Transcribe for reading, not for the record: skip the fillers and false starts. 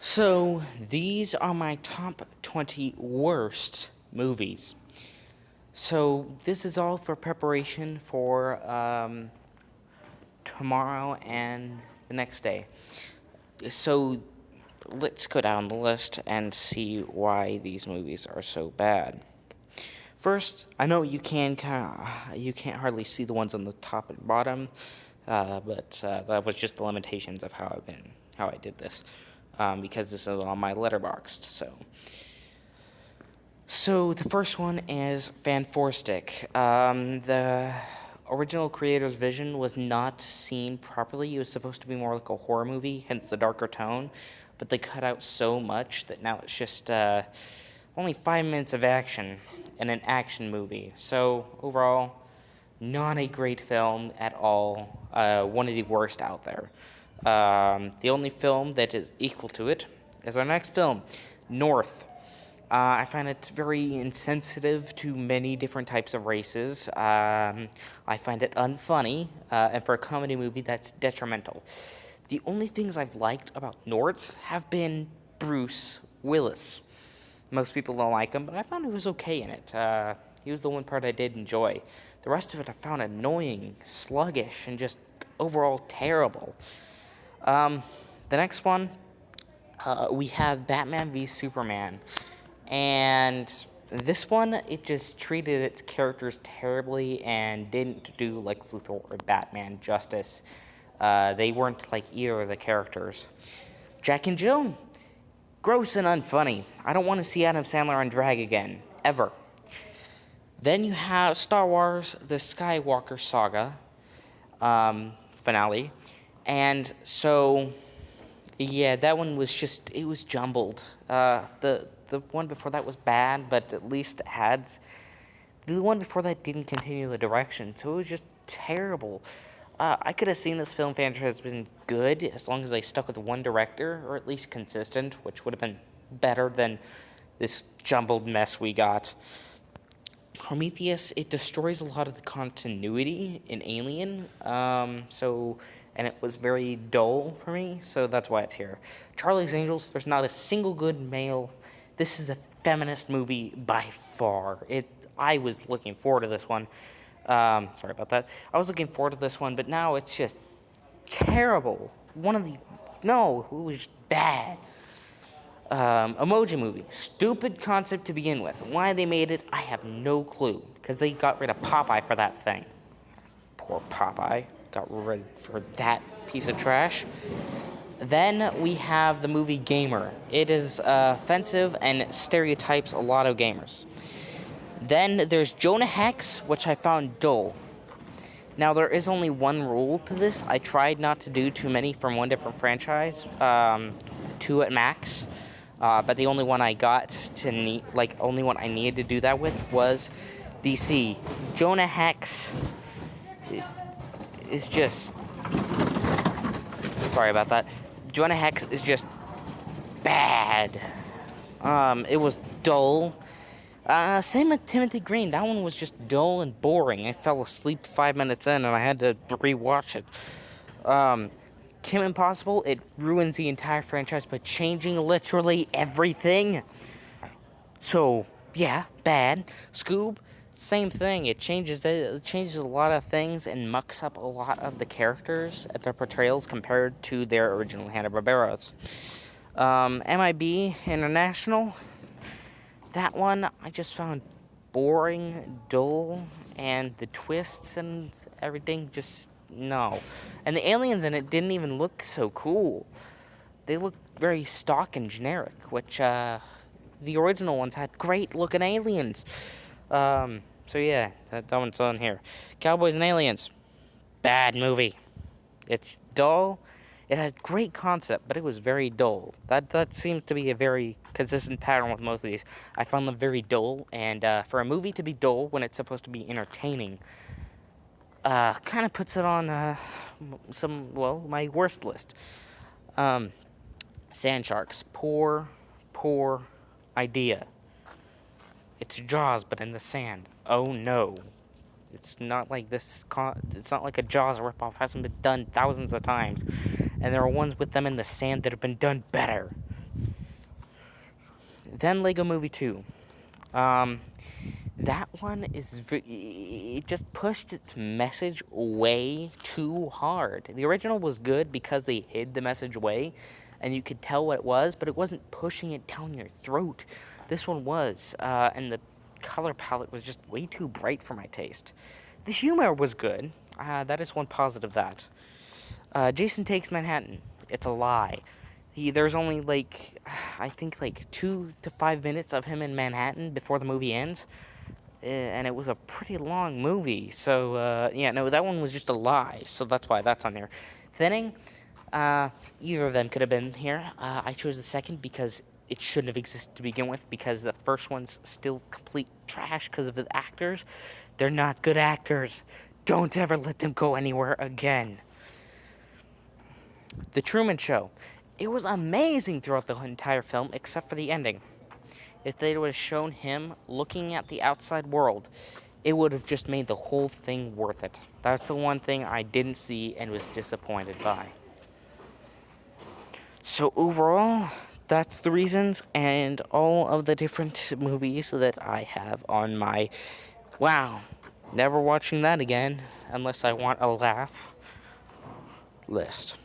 So, these are my top 20 worst movies. So, this is all for preparation for tomorrow and the next day. So, let's go down the list and see why these movies are so bad. First, I know you can't hardly see the ones on the top and bottom, but that was just the limitations of how I did this, because this is on my letterboxd. So the first one is Fan Four Stick. The original creator's vision was not seen properly. It was supposed to be more like a horror movie, hence the darker tone, but they cut out so much that now it's just only 5 minutes of action in an action movie. So overall, not a great film at all. One of the worst out there. The only film that is equal to it is our next film, North. I find it very insensitive to many different types of races. I find it unfunny, and for a comedy movie, that's detrimental. The only things I've liked about North have been Bruce Willis. Most people don't like him, but I found he was okay in it. He was the one part I did enjoy. The rest of it I found annoying, sluggish, and just overall terrible. The next one, we have Batman v Superman. And this one, it just treated its characters terribly and didn't do like Luthor or Batman justice. They weren't like either of the characters. Jack and Jill, gross and unfunny. I don't want to see Adam Sandler on drag again, ever. Then you have Star Wars, the Skywalker Saga finale. And so, yeah, that one was just, it was jumbled. The one before that was bad, but at least it had... The one before that didn't continue the direction, so it was just terrible. I could have seen this film franchise been good as long as they stuck with one director, or at least consistent, which would have been better than this jumbled mess we got. Prometheus, it destroys a lot of the continuity in Alien, and it was very dull for me, so that's why it's here. Charlie's Angels, there's not a single good male. This is a feminist movie by far. I was looking forward to this one. Sorry about that. I was looking forward to this one, but now it's just terrible. It was bad. Emoji Movie. Stupid concept to begin with. Why they made it, I have no clue. Because they got rid of Popeye for that thing. Poor Popeye. Got rid for that piece of trash. Then we have the movie Gamer. It is offensive and stereotypes a lot of gamers. Then there's Jonah Hex, which I found dull. Now, there is only one rule to this. I tried not to do too many from one different franchise, 2 at max. But the only one I only one I needed to do that with was DC. Jonah Hex is just... Sorry about that. Jonah Hex is just bad. It was dull. Same with Timothy Green. That one was just dull and boring. I fell asleep 5 minutes in, and I had to rewatch it. Kim Impossible, it ruins the entire franchise by changing literally everything. So, yeah, bad. Scoob, same thing. It changes a lot of things and mucks up a lot of the characters at their portrayals compared to their original Hanna-Barbera's. MIB International, that one I just found boring, dull, and the twists and everything just no. And the aliens in it didn't even look so cool. They looked very stock and generic, which the original ones had great looking aliens. So yeah, that one's on here. Cowboys and Aliens, bad movie. It's dull. It had great concept, but it was very dull. That seems to be a very consistent pattern with most of these. I found them very dull, and for a movie to be dull when it's supposed to be entertaining, kind of puts it on my worst list. Sand Sharks, poor idea. It's Jaws, but in the sand. Oh no. It's not like it's not like a Jaws ripoff. It hasn't been done thousands of times. And there are ones with them in the sand that have been done better. Then Lego Movie 2. That one it just pushed its message way too hard. The original was good because they hid the message away, and you could tell what it was, but it wasn't pushing it down your throat. This one was, and the color palette was just way too bright for my taste. The humor was good. That is one positive that. Jason Takes Manhattan. It's a lie. There's only I think 2 to 5 minutes of him in Manhattan before the movie ends, and it was a pretty long movie. So yeah, no, that one was just a lie. So that's why that's on there. Thinning, either of them could have been here. I chose the second because it shouldn't have existed to begin with, because the first one's still complete trash because of the actors. They're not good actors. Don't ever let them go anywhere again. The Truman Show. It was amazing throughout the entire film, except for the ending. If they would have shown him looking at the outside world, it would have just made the whole thing worth it. That's the one thing I didn't see and was disappointed by. So overall, that's the reasons and all of the different movies that I have on my, wow, never watching that again unless I want a laugh list.